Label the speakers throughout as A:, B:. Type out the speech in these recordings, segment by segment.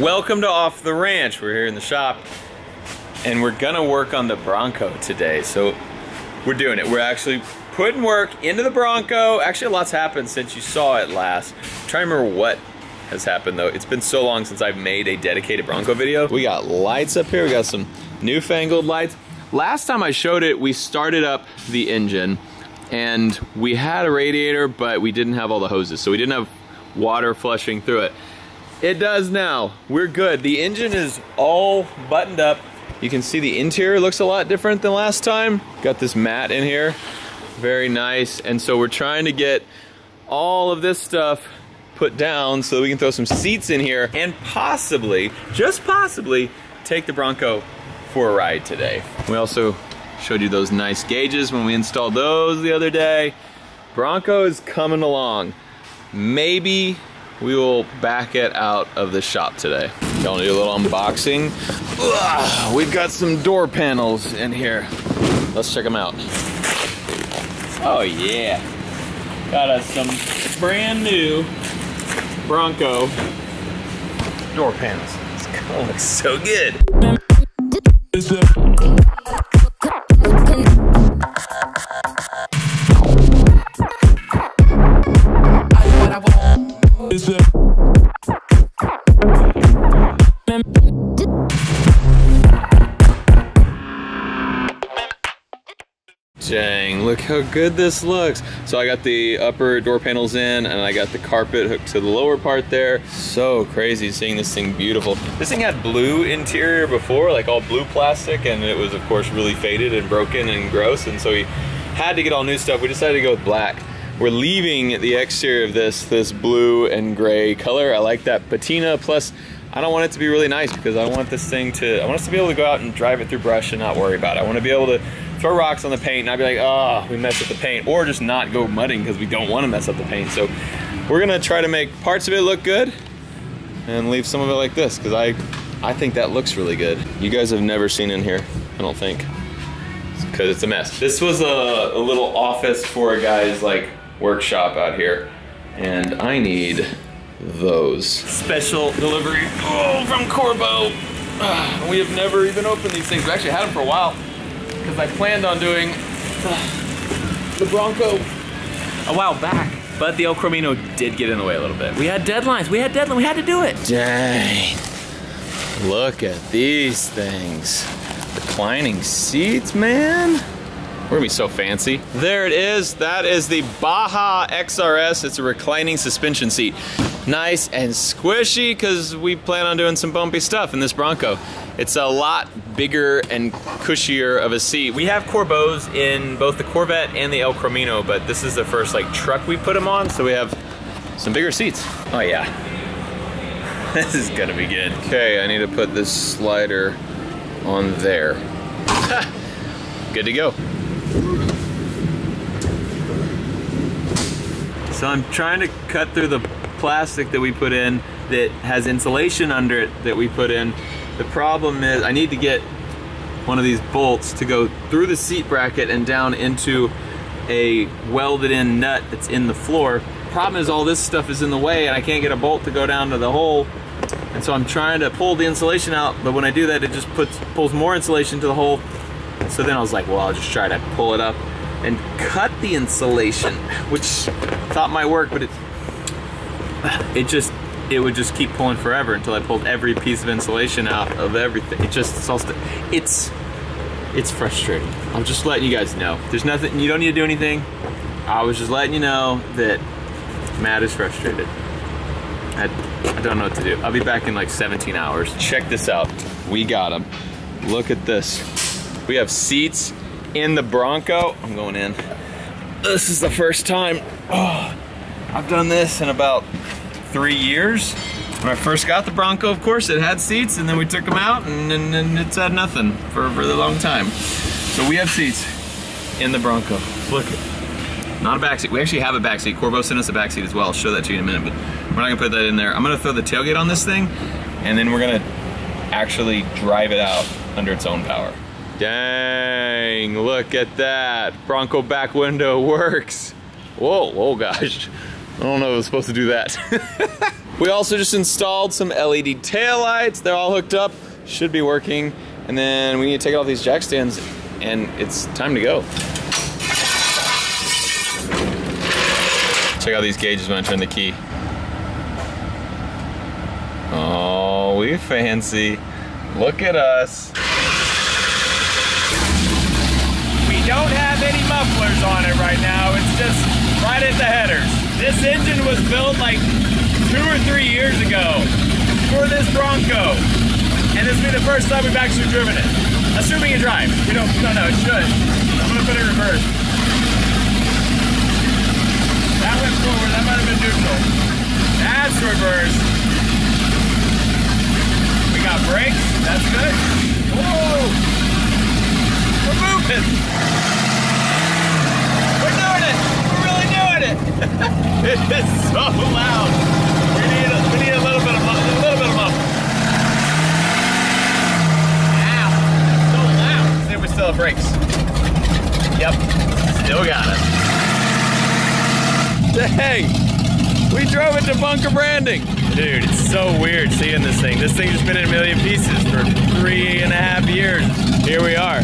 A: Welcome to Off the Ranch. We're here in the shop and we're gonna work on the Bronco today. So we're doing it. We're actually putting work into the Bronco. Actually, a lot's happened since you saw it last. I'm trying to remember what has happened though. It's been so long since I've made a dedicated Bronco video. We got lights up here. We got some newfangled lights. Last time I showed it, we started up the engine and we had a radiator, but we didn't have all the hoses. So we didn't have water flushing through it. It does now. We're good. The engine is all buttoned up. You can see the interior looks a lot different than last time. Got this mat in here. Very nice. And so we're trying to get all of this stuff put down so that we can throw some seats in here and possibly, just possibly, take the Bronco for a ride today. We also showed you those nice gauges when we installed those the other day. Bronco is coming along. Maybe we will back it out of the shop today. Y'all do a little unboxing. Ugh, we've got some door panels in here. Let's check them out. Oh yeah. Got us some brand new Bronco door panels. It's gonna look so good. Dang, look how good this looks. So I got the upper door panels in and I got the carpet hooked to the lower part there. So crazy seeing this thing beautiful. This thing had blue interior before, like all blue plastic, and it was of course really faded and broken and gross, and so we had to get all new stuff. We decided to go with black. We're leaving the exterior of this blue and gray color. I like that patina, plus I don't want it to be really nice because I want this thing to, I want us to be able to go out and drive it through brush and not worry about it. I want to be able to throw rocks on the paint and not be like, oh, we messed up the paint, or just not go mudding because we don't want to mess up the paint. So we're gonna try to make parts of it look good and leave some of it like this because I think that looks really good. You guys have never seen in here, I don't think, because it's a mess. This was a little office for a guy's like workshop out here, and I need those. Special delivery, from Corbo. We have never even opened these things. We actually had them for a while because I planned on doing the Bronco a while back, but the El Camino did get in the way a little bit. We had deadlines, we had to do it. Dang, look at these things. Reclining seats, man. We're gonna be so fancy. There it is, that is the Baja XRS. It's a reclining suspension seat. Nice and squishy because we plan on doing some bumpy stuff in this Bronco. It's a lot bigger and cushier of a seat. We have Corbos in both the Corvette and the El Camino, but this is the first like truck we put them on, so we have some bigger seats. Oh yeah, this is gonna be good. Okay, I need to put this slider on there. Good to go. So I'm trying to cut through the plastic that we put in that has insulation under it that we put in. The problem is I need to get one of these bolts to go through the seat bracket and down into a welded in nut that's in the floor. Problem is all this stuff is in the way and I can't get a bolt to go down to the hole. And so I'm trying to pull the insulation out, but when I do that, it just pulls more insulation to the hole. So then I was like, well, I'll just try to pull it up and cut the insulation, which thought might work, but it would just keep pulling forever until I pulled every piece of insulation out of everything. It's frustrating. I'm just letting you guys know. There's nothing, you don't need to do anything. I was just letting you know that Matt is frustrated. I don't know what to do. I'll be back in like 17 hours. Check this out. We got them. Look at this. We have seats in the Bronco. I'm going in. This is the first time I've done this in about 3 years. When I first got the Bronco, of course, it had seats, and then we took them out, and it's had nothing for a really long time. So we have seats in the Bronco. Look, not a backseat. We actually have a backseat. Corbo sent us a backseat as well. I'll show that to you in a minute, but we're not gonna put that in there. I'm gonna throw the tailgate on this thing, and then we're gonna actually drive it out under its own power. Dang, look at that. Bronco back window works. Whoa, oh gosh. I don't know if I was supposed to do that. We also just installed some LED taillights. They're all hooked up, should be working. And then we need to take off these jack stands and it's time to go. Check out these gauges when I turn the key. Oh, we fancy. Look at us.
B: We don't have any mufflers on it right now. It's just right at the headers. This engine was built like 2 or 3 years ago for this Bronco. And this will be the first time we've actually driven it. Assuming it drives. We don't know, it should. I'm gonna put it in reverse. That went forward, that might have been neutral. That's reverse. We got brakes, that's good. Whoa! We're moving! We're doing it! We're really doing it! It is so loud. We need a little bit of muffler. Ow! It's so loud. I think we still have brakes. Yep. Still got it.
A: Dang! We drove it to bunker branding.
B: Dude, it's so weird seeing this thing. This thing's just been in a million pieces for 3.5 years. Here we are.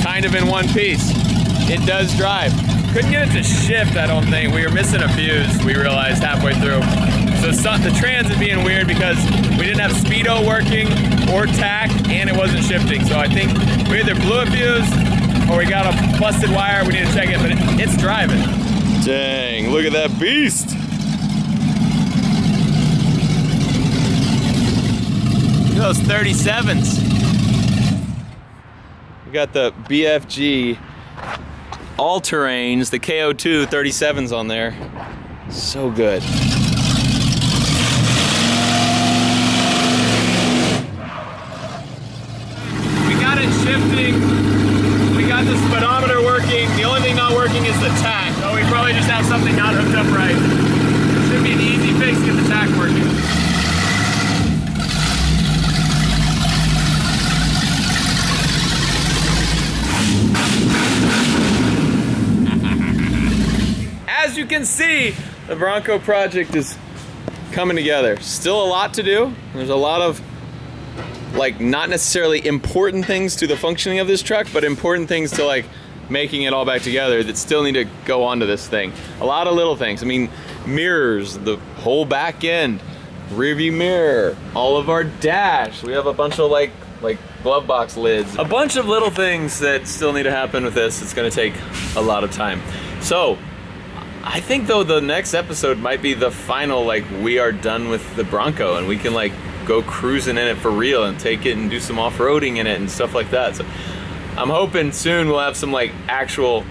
B: Kind of in one piece. It does drive. Couldn't get it to shift, I don't think. We were missing a fuse, we realized halfway through. So the transit being weird because we didn't have speedo working or tack and it wasn't shifting. So I think we either blew a fuse or we got a busted wire. We need to check it, but it's driving.
A: Dang, look at that beast. Look at those 37s. We got the BFG all-terrains, the KO2 37s on there. So good.
B: We got it shifting. We got the speedometer working. The only thing not working is the tack. Oh, we probably just have something not hooked up right. Should be an easy fix to get the tack working.
A: As you can see, the Bronco project is coming together. Still a lot to do. There's a lot of, like, not necessarily important things to the functioning of this truck, but important things to, like, making it all back together that still need to go onto this thing. A lot of little things. I mean, mirrors, the whole back end, rear view mirror, all of our dash. We have a bunch of like glove box lids. A bunch of little things that still need to happen with this. It's gonna take a lot of time. So, I think though the next episode might be the final, like, we are done with the Bronco and we can like go cruising in it for real and take it and do some off-roading in it and stuff like that. So I'm hoping soon we'll have some like actual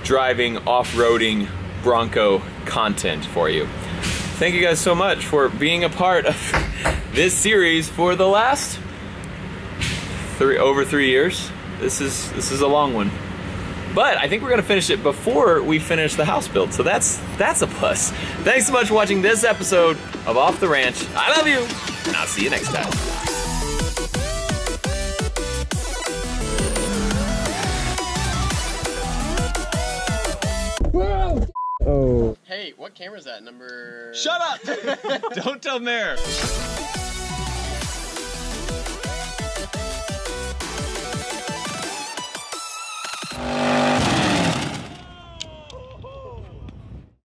A: driving, off-roading Bronco content for you. Thank you guys so much for being a part of this series for the last over 3 years. This is a long one. But I think we're gonna finish it before we finish the house build, so that's a plus. Thanks so much for watching this episode of Off the Ranch. I love you, and I'll see you next time.
C: Whoa!
A: Oh.
C: Hey, what camera is that? Number...
A: Shut up! Don't tell Mayor.